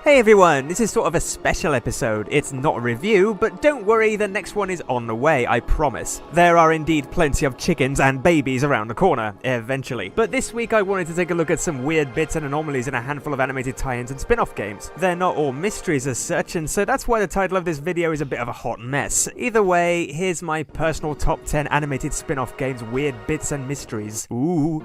Hey everyone, this is sort of a special episode. It's not a review, but don't worry, the next one is on the way, I promise. There are indeed plenty of chickens and babies around the corner, eventually. But this week I wanted to take a look at some weird bits and anomalies in a handful of animated tie-ins and spin-off games. They're not all mysteries as such, and so that's why the title of this video is a bit of a hot mess. Either way, here's my personal top 10 animated spin-off games weird bits and mysteries. Ooh.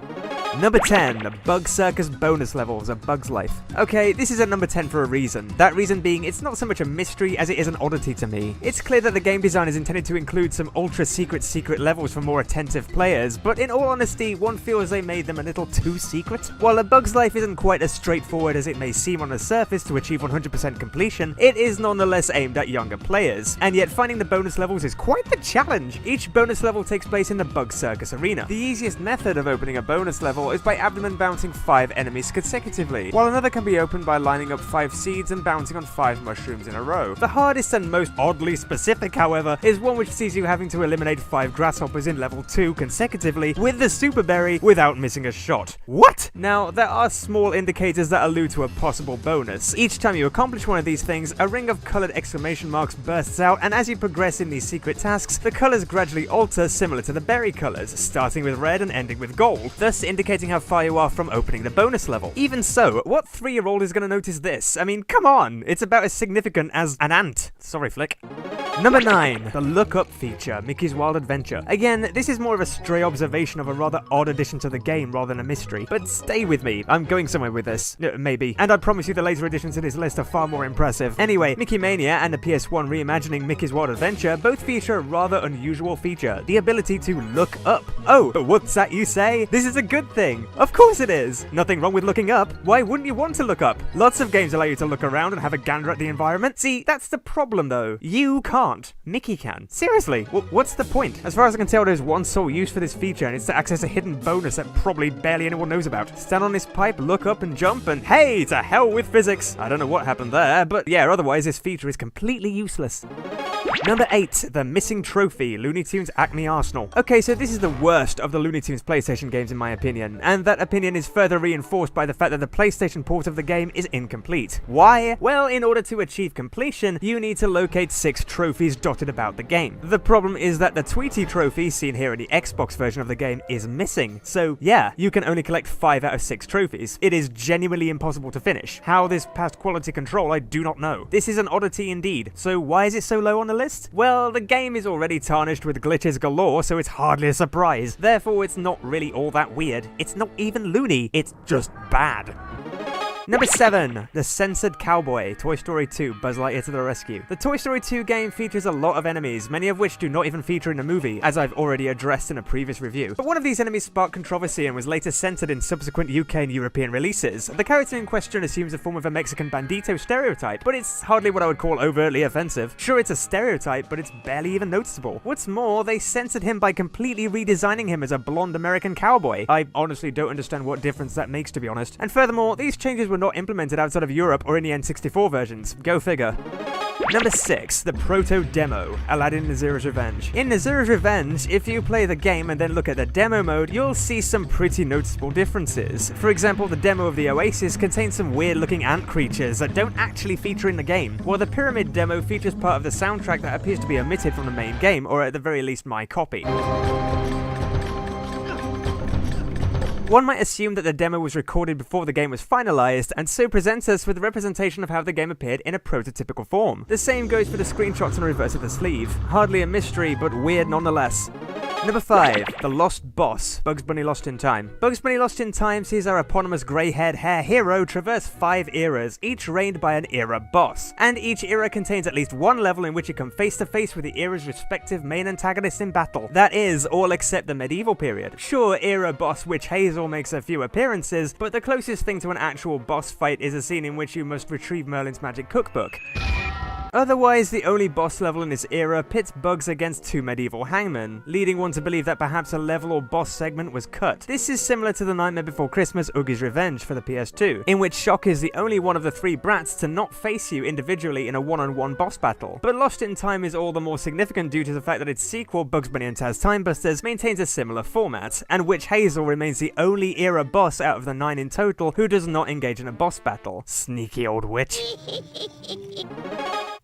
Number 10, Bug Circus bonus levels, A Bug's Life. Okay, this is at number 10 for a reason. That reason being, it's not so much a mystery as it is an oddity to me. It's clear that the game design is intended to include some ultra secret levels for more attentive players, but in all honesty, one feels they made them a little too secret. While A Bug's Life isn't quite as straightforward as it may seem on the surface to achieve 100% completion, it is nonetheless aimed at younger players. And yet finding the bonus levels is quite the challenge. Each bonus level takes place in the Bug Circus arena. The easiest method of opening a bonus level is by abdomen bouncing 5 enemies consecutively, while another can be opened by lining up 5 seeds and bouncing on 5 mushrooms in a row. The hardest and most oddly specific, however, is one which sees you having to eliminate 5 grasshoppers in level 2 consecutively with the super berry without missing a shot. What? Now, there are small indicators that allude to a possible bonus. Each time you accomplish one of these things, a ring of colored exclamation marks bursts out, and as you progress in these secret tasks, the colors gradually alter similar to the berry colors, starting with red and ending with gold, thus indicating how far you are from opening the bonus level. Even so, what 3-year-old is going to notice this? I mean, come on! It's about as significant as an ant. Sorry, Flick. Number 9, the Look Up feature, Mickey's Wild Adventure. Again, this is more of a stray observation of a rather odd addition to the game rather than a mystery, but stay with me, I'm going somewhere with this. Maybe. And I promise you the later additions to this list are far more impressive. Anyway, Mickey Mania and the PS1 reimagining Mickey's Wild Adventure both feature a rather unusual feature, the ability to look up. Oh, but what's that you say? This is a good thing. Of course it is. Nothing wrong with looking up. Why wouldn't you want to look up? Lots of games allow you to look around and have a gander at the environment. See, that's the problem though. You can't. Mickey can. Seriously, what's the point? As far as I can tell, there's one sole use for this feature, and it's to access a hidden bonus that probably barely anyone knows about. Stand on this pipe, look up and jump, and hey, to hell with physics. I don't know what happened there, but yeah, otherwise this feature is completely useless. Number 8, the Missing Trophy, Looney Tunes Acme Arsenal. Okay, so this is the worst of the Looney Tunes PlayStation games in my opinion, and that opinion is further reinforced by the fact that the PlayStation port of the game is incomplete. Why? Well, in order to achieve completion, you need to locate 6 trophies dotted about the game. The problem is that the Tweety trophy, seen here in the Xbox version of the game, is missing. So yeah, you can only collect 5 out of 6 trophies. It is genuinely impossible to finish. How this passed quality control, I do not know. This is an oddity indeed. So why is it so low on the list? Well, the game is already tarnished with glitches galore, so it's hardly a surprise. Therefore, it's not really all that weird. It's not even loony, it's just bad. Number 7, the Censored Cowboy, Toy Story 2, Buzz Lightyear to the Rescue. The Toy Story 2 game features a lot of enemies, many of which do not even feature in the movie, as I've already addressed in a previous review. But one of these enemies sparked controversy and was later censored in subsequent UK and European releases. The character in question assumes a form of a Mexican bandito stereotype, but it's hardly what I would call overtly offensive. Sure, it's a stereotype, but it's barely even noticeable. What's more, they censored him by completely redesigning him as a blonde American cowboy. I honestly don't understand what difference that makes, to be honest. And furthermore, these changes were not implemented outside of Europe or in the N64 versions. Go figure. Number 6, the Proto demo, Aladdin NASIRA'S Revenge. In NASIRA'S Revenge, if you play the game and then look at the demo mode, you'll see some pretty noticeable differences. For example, the demo of the Oasis contains some weird looking ant creatures that don't actually feature in the game, while the Pyramid demo features part of the soundtrack that appears to be omitted from the main game, or at the very least my copy. One might assume that the demo was recorded before the game was finalized, and so presents us with a representation of how the game appeared in a prototypical form. The same goes for the screenshots on the reverse of the sleeve. Hardly a mystery, but weird nonetheless. Number 5, the Lost Boss, Bugs Bunny Lost in Time. Bugs Bunny Lost in Time sees our eponymous grey-haired hair hero traverse 5 eras, each reigned by an era boss. And each era contains at least one level in which you come face to face with the era's respective main antagonists in battle. That is, all except the medieval period. Sure, era boss Witch Hazel makes a few appearances, but the closest thing to an actual boss fight is a scene in which you must retrieve Merlin's magic cookbook. Otherwise, the only boss level in this era pits bugs against two medieval hangmen, leading one to believe that perhaps a level or boss segment was cut. This is similar to the Nightmare Before Christmas Oogie's Revenge for the PS2, in which Shock is the only one of the three brats to not face you individually in a one-on-one boss battle. But Lost in Time is all the more significant due to the fact that its sequel, Bugs Bunny and Taz Time Busters, maintains a similar format, and Witch Hazel remains the only era boss out of the 9 in total who does not engage in a boss battle. Sneaky old witch.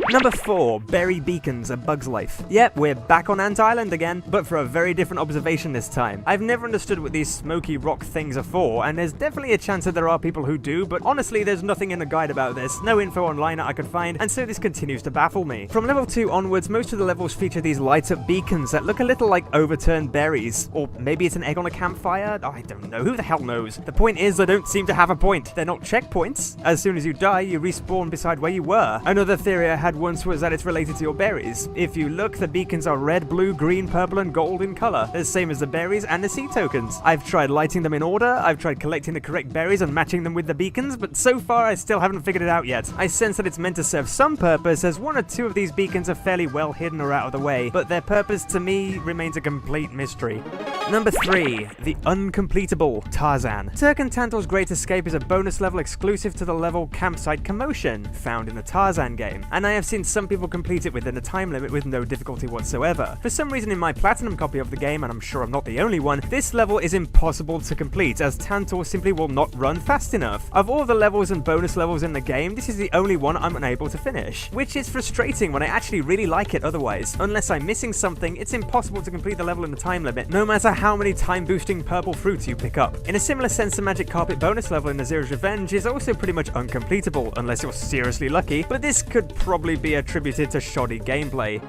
Number 4, Berry Beacons, A Bug's Life. Yep, we're back on Ant Island again, but for a very different observation this time. I've never understood what these smoky rock things are for, and there's definitely a chance that there are people who do, but honestly there's nothing in the guide about this, no info online that I could find, and so this continues to baffle me. From level 2 onwards, most of the levels feature these light-up beacons that look a little like overturned berries, or maybe it's an egg on a campfire? I don't know, who the hell knows? The point is, they don't seem to have a point. They're not checkpoints. As soon as you die, you respawn beside where you were. Another theory I had once was that it's related to your berries. If you look, the beacons are red, blue, green, purple, and gold in color, the same as the berries and the sea tokens. I've tried lighting them in order, I've tried collecting the correct berries and matching them with the beacons, but so far I still haven't figured it out yet. I sense that it's meant to serve some purpose, as 1 or 2 of these beacons are fairly well hidden or out of the way, but their purpose to me remains a complete mystery. Number 3, The Uncompletable, Tarzan. Turk and Tantal's Great Escape is a bonus level exclusive to the level Campsite Commotion, found in the Tarzan game, and I have seen some people complete it within a time limit with no difficulty whatsoever. For some reason in my Platinum copy of the game, and I'm sure I'm not the only one, this level is impossible to complete, as Tantal simply will not run fast enough. Of all the levels and bonus levels in the game, this is the only one I'm unable to finish, which is frustrating when I actually really like it otherwise. Unless I'm missing something, it's impossible to complete the level in the time limit, no matter how many time-boosting purple fruits you pick up. In a similar sense, the Magic Carpet bonus level in NASIRA'S Revenge is also pretty much uncompletable, unless you're seriously lucky, but this could probably be attributed to shoddy gameplay.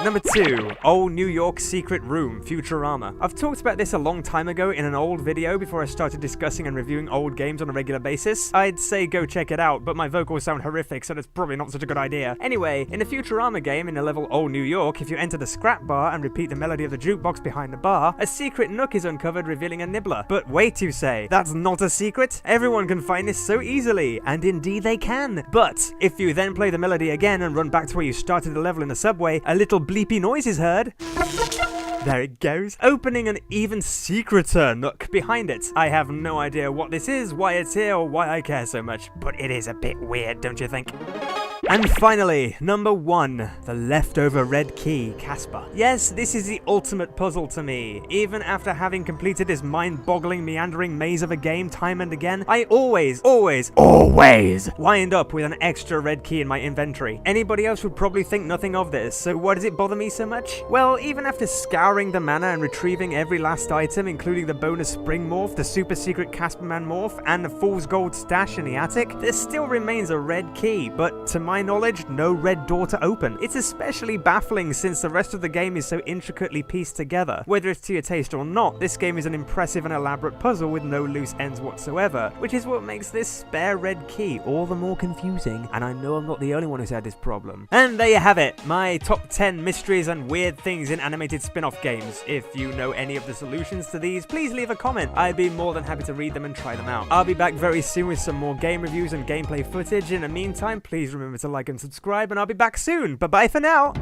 Number 2, Old New York Secret Room, Futurama. I've talked about this a long time ago in an old video before I started discussing and reviewing old games on a regular basis. I'd say go check it out, but my vocals sound horrific, so that's probably not such a good idea. Anyway, in a Futurama game in the level Old New York, if you enter the scrap bar and repeat the melody of the jukebox behind the bar, a secret nook is uncovered revealing a nibbler. But wait, you say, that's not a secret? Everyone can find this so easily, and indeed they can. But if you then play the melody again and run back to where you started the level in the subway, a little bleepy noise is heard. There it goes, opening an even secreter nook behind it. I have no idea what this is, why it's here, or why I care so much, but it is a bit weird, don't you think? And finally, number 1, the leftover red key, CASPER. Yes, this is the ultimate puzzle to me. Even after having completed this mind-boggling, meandering maze of a game time and again, I always wind up with an extra red key in my inventory. Anybody else would probably think nothing of this, so why does it bother me so much? Well, even after scouring the mana and retrieving every last item, including the bonus spring morph, the super secret Casperman morph, and the fool's gold stash in the attic, there still remains a red key, but to my knowledge, no red door to open. It's especially baffling since the rest of the game is so intricately pieced together. Whether it's to your taste or not, this game is an impressive and elaborate puzzle with no loose ends whatsoever, which is what makes this spare red key all the more confusing, and I know I'm not the only one who's had this problem. And there you have it, my top 10 mysteries and weird things in animated spin-off games. If you know any of the solutions to these, please leave a comment. I'd be more than happy to read them and try them out. I'll be back very soon with some more game reviews and gameplay footage. In the meantime, please remember to like and subscribe, and I'll be back soon. Bye-bye for now!